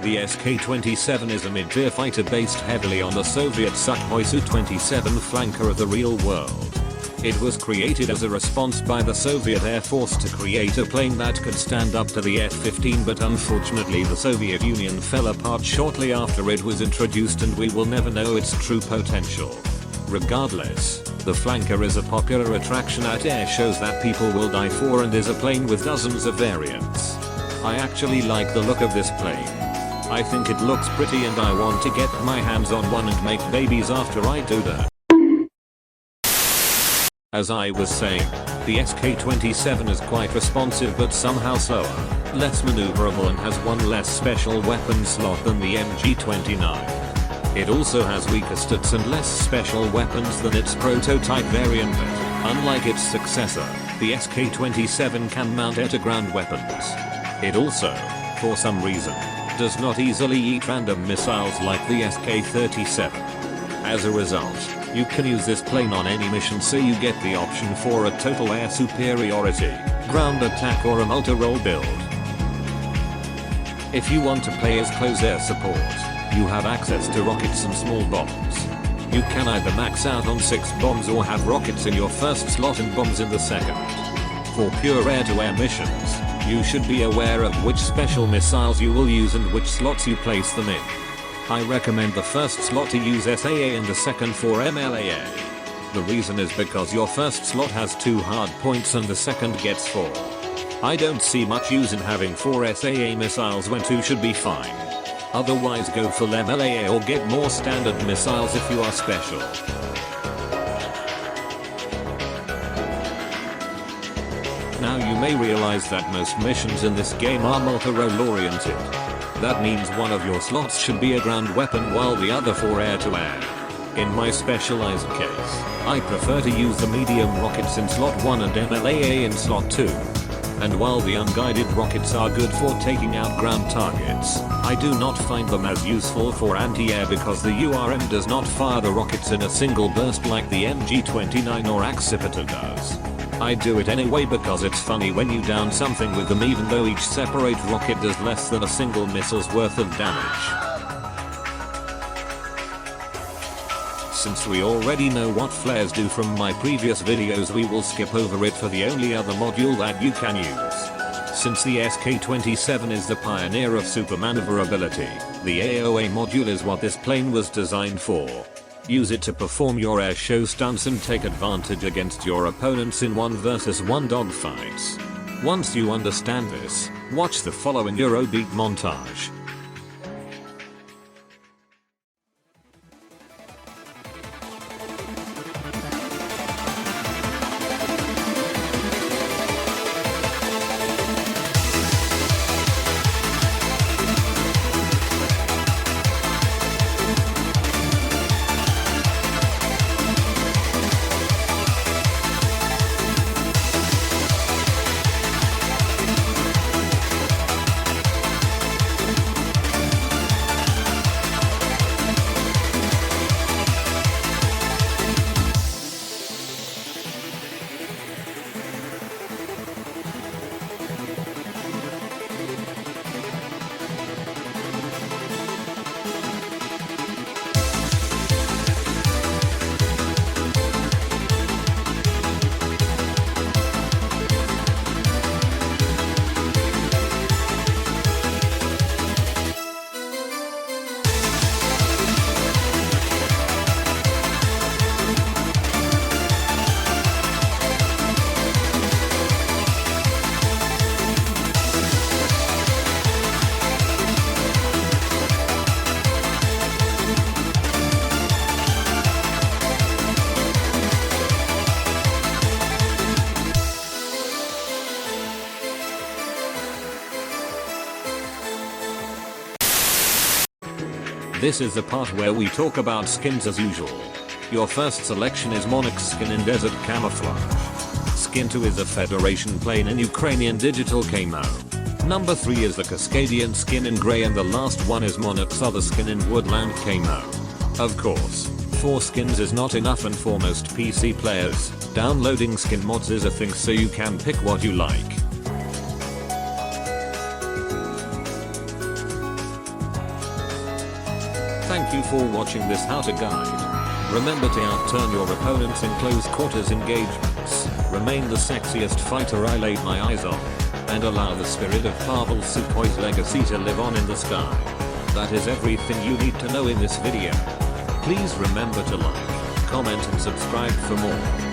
The SK-27 is a mid-tier fighter based heavily on the Soviet Sukhoi Su-27 flanker of the real world. It was created as a response by the Soviet Air Force to create a plane that could stand up to the F-15, but unfortunately the Soviet Union fell apart shortly after it was introduced and we will never know its true potential. Regardless, the flanker is a popular attraction at air shows that people will die for and is a plane with dozens of variants. I actually like the look of this plane. I think it looks pretty and I want to get my hands on one and make babies after I do that. As I was saying, the SK-27 is quite responsive but somehow slower, less maneuverable and has one less special weapon slot than the MG-29. It also has weaker stats and less special weapons than its prototype variant, but unlike its successor, the SK-27 can mount air-to-ground weapons. It also, for some reason, does not easily eat random missiles like the SK-37. As a result, you can use this plane on any mission, so you get the option for a total air superiority, ground attack or a multi-role build. If you want to play as close air support, you have access to rockets and small bombs. You can either max out on 6 bombs or have rockets in your first slot and bombs in the second. For pure air-to-air missions, you should be aware of which special missiles you will use and which slots you place them in. I recommend the first slot to use SAA and the second for MLAA. The reason is because your first slot has 2 hard points and the second gets 4. I don't see much use in having 4 SAA missiles when 2 should be fine. Otherwise go full MLAA or get more standard missiles if you are special. Now you may realize that most missions in this game are multi-role oriented. That means one of your slots should be a ground weapon while the other for air-to-air. In my specialized case, I prefer to use the medium rockets in slot 1 and MLAA in slot 2. And while the unguided rockets are good for taking out ground targets, I do not find them as useful for anti-air because the URM does not fire the rockets in a single burst like the MG-29 or Aespa does. I do it anyway because it's funny when you down something with them, even though each separate rocket does less than a single missile's worth of damage. Since we already know what flares do from my previous videos, we will skip over it for the only other module that you can use. Since the SK-27 is the pioneer of super maneuverability, the AOA module is what this plane was designed for. Use it to perform your air show stunts and take advantage against your opponents in 1 versus 1 dogfights. Once you understand this, watch the following Eurobeat montage. This is the part where we talk about skins as usual. Your first selection is Monarch's skin in Desert Camouflage. Skin 2 is a Federation plane in Ukrainian digital camo. Number 3 is the Cascadian skin in grey, and the last one is Monarch's other skin in Woodland camo. Of course, 4 skins is not enough, and for most PC players, downloading skin mods is a thing, so you can pick what you like. Thank you for watching this how to guide. Remember to outturn your opponents in close quarters engagements, remain the sexiest fighter I laid my eyes on, and allow the spirit of Pavli Sukhoi's legacy to live on in the sky. That is everything you need to know in this video. Please remember to like, comment and subscribe for more.